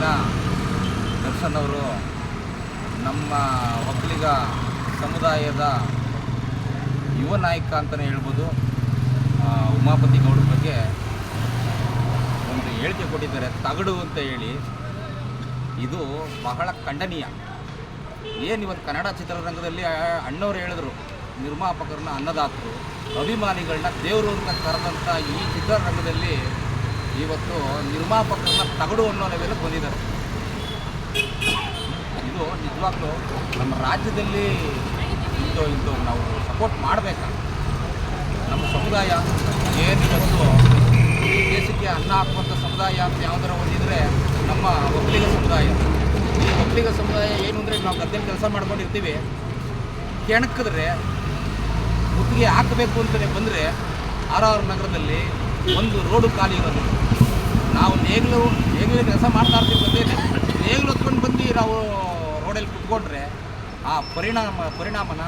ದಿನ ದರ್ಶನ್ ಅವರು ನಮ್ಮ ಒಕ್ಕಲಿಗ ಸಮುದಾಯದ ಯುವ ನಾಯಕ ಅಂತಲೇ ಹೇಳ್ಬೋದು. ಉಮಾಪತಿ ಗೌಡ್ರ ಬಗ್ಗೆ ಒಂದು ಹೇಳಿಕೆ ಕೊಟ್ಟಿದ್ದಾರೆ, ತಗಡು ಅಂತ ಹೇಳಿ. ಇದು ಬಹಳ ಖಂಡನೀಯ. ಇವತ್ತು ಕನ್ನಡ ಚಿತ್ರರಂಗದಲ್ಲಿ ಅಣ್ಣವ್ರು ಹೇಳಿದ್ರು, ನಿರ್ಮಾಪಕರನ್ನ ಅನ್ನದಾತರು, ಅಭಿಮಾನಿಗಳನ್ನ ದೇವರು ಅಂತ ಕರೆದಂಥ ಈ ಚಿತ್ರರಂಗದಲ್ಲಿ ಇವತ್ತು ನಿರ್ಮಾಪಕರನ್ನ ತಗಡು ಅನ್ನೋ ಲೆವೆಲ್ಗೆ ಬಂದಿದ್ದಾರೆ. ಇದು ನಿಜವಾಗ್ಲೂ ನಮ್ಮ ರಾಜ್ಯದಲ್ಲಿ ಇದು ನಾವು ಸಪೋರ್ಟ್ ಮಾಡಬೇಕು. ನಮ್ಮ ಸಮುದಾಯ ಇವತ್ತು ಈ ದೇಶಕ್ಕೆ ಅನ್ನ ಹಾಕುವಂಥ ಸಮುದಾಯ ಅಂತ ಯಾವುದರ ಒಂದಿದ್ರೆ ನಮ್ಮ ಒಕ್ಕಲಿಗ ಸಮುದಾಯ. ಈ ಒಕ್ಕಲಿಗ ಸಮುದಾಯ ಏನು ಅಂದರೆ, ನಾವು ಗದ್ದೆಯಲ್ಲಿ ಕೆಲಸ ಮಾಡ್ಕೊಂಡಿರ್ತೀವಿ, ಕೆಣಕಿದ್ರೆ ಗುತ್ತಿಗೆ ಹಾಕಬೇಕು ಅಂತಲೇ ಬಂದರೆ RR ನಗರದಲ್ಲಿ ಒಂದು ರೋಡು ಖಾಲಿ ಇರೋದು. ನಾವು ನೇಗಿಲು ಕೆಲಸ ಮಾಡ್ತಾ ಇರ್ತೀವಿ, ಗದ್ದೆಯಲ್ಲಿ ನೇಗಿಲು ಹೊತ್ಕೊಂಡು ಬಂದು ನಾವು ರೋಡಲ್ಲಿ ಕುತ್ಕೊಂಡ್ರೆ ಆ ಪರಿಣಾಮನ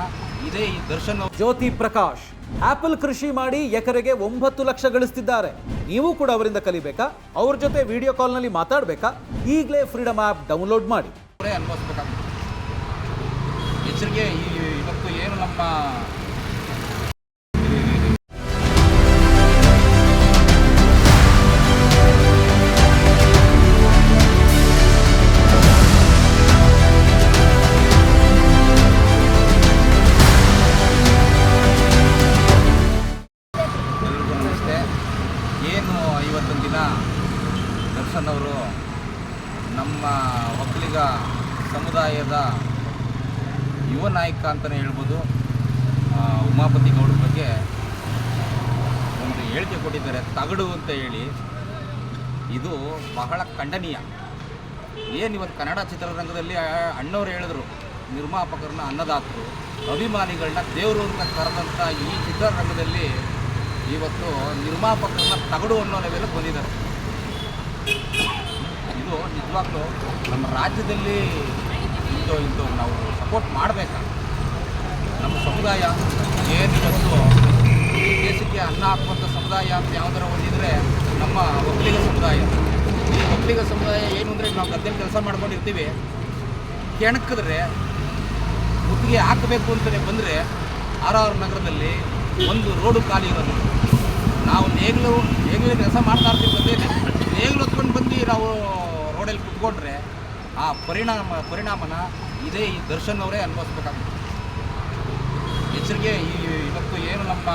ಇದೇ ಈ ದರ್ಶನ್. ಜ್ಯೋತಿ ಪ್ರಕಾಶ್ ಆಪಲ್ ಕೃಷಿ ಮಾಡಿ ಎಕರೆಗೆ 9 ಲಕ್ಷ ಗಳಿಸ್ತಿದ್ದಾರೆ. ನೀವು ಕೂಡ ಅವರಿಂದ ಕಲಿಬೇಕಾ? ಅವ್ರ ಜೊತೆ ವಿಡಿಯೋ ಕಾಲ್ನಲ್ಲಿ ಮಾತಾಡಬೇಕಾ? ಈಗಲೇ ಫ್ರೀಡಮ್ ಆ್ಯಪ್ ಡೌನ್ಲೋಡ್ ಮಾಡಿ. ಅನುಭವಿಸ್ಬೇಕಾಗ್ತದೆ. ಎಚ್ಚರಿಕೆ. ಇವತ್ತು ಏನು ನಮ್ಮ ಇವತ್ತೊಂದು ದಿನ ದರ್ಶನ್ ಅವರು ನಮ್ಮ ಒಕ್ಕಲಿಗ ಸಮುದಾಯದ ಯುವ ನಾಯಕ ಅಂತಲೇ ಹೇಳ್ಬೋದು. ಉಮಾಪತಿ ಗೌಡ್ರ ಬಗ್ಗೆ ಒಂದು ಹೇಳಿಕೆ ಕೊಟ್ಟಿದ್ದಾರೆ, ತಗಡು ಅಂತ ಹೇಳಿ. ಇದು ಬಹಳ ಖಂಡನೀಯ. ಇವತ್ತು ಕನ್ನಡ ಚಿತ್ರರಂಗದಲ್ಲಿ ಅಣ್ಣವ್ರು ಹೇಳಿದ್ರು, ನಿರ್ಮಾಪಕರನ್ನ ಅನ್ನದಾತರು, ಅಭಿಮಾನಿಗಳನ್ನ ದೇವರು ಅಂತ ಕರೆದಂಥ ಈ ಚಿತ್ರರಂಗದಲ್ಲಿ ಇವತ್ತು ನಿರ್ಮಾಪಕರನ್ನ ತಗಡು ಅನ್ನೋ ಲೆವೆಲ್ಗೆ ಬಂದಿದ್ದಾರೆ. ಇದು ನಿಜವಾಗ್ಲೂ ನಮ್ಮ ರಾಜ್ಯದಲ್ಲಿ ಇದು ನಾವು ಸಪೋರ್ಟ್ ಮಾಡಬೇಕು. ನಮ್ಮ ಸಮುದಾಯ ಇವತ್ತು ಈ ದೇಶಕ್ಕೆ ಅನ್ನ ಹಾಕುವಂಥ ಸಮುದಾಯ ಅಂತ ಯಾವುದರ ಒಂದಿದ್ರೆ ನಮ್ಮ ಒಕ್ಕಲಿಗ ಸಮುದಾಯ. ಈ ಒಕ್ಕಲಿಗ ಸಮುದಾಯ ಏನು ಅಂದರೆ, ನಾವು ಗದ್ದೆಯಲ್ಲಿ ಕೆಲಸ ಮಾಡ್ಕೊಂಡಿರ್ತೀವಿ, ಕೆಣಕಿದ್ರೆ ಗುತ್ತಿಗೆ ಹಾಕಬೇಕು ಅಂತಲೇ ಬಂದರೆ RR ನಗರದಲ್ಲಿ ಒಂದು ರೋಡು ಖಾಲಿ ಇರೋದು. ನಾವು ನೇಗಿಲು ಕೆಲಸ ಮಾಡ್ತಾ ಇರ್ತೀವಿ, ಗದ್ದೆಯಲ್ಲಿ ನೇಗಿಲು ಹೊತ್ಕೊಂಡು ಬಂದು ನಾವು ರೋಡಲ್ಲಿ ಕುತ್ಕೊಂಡ್ರೆ ಆ ಪರಿಣಾಮನ ಇದೇ ಈ ದರ್ಶನ್ ಅವರೇ ಅನುಭವಿಸ್ಬೇಕಾಗ್ತದೆ. ಎಚ್ಚರಿಕೆ. ಇವತ್ತು ಏನು ನಮ್ಮ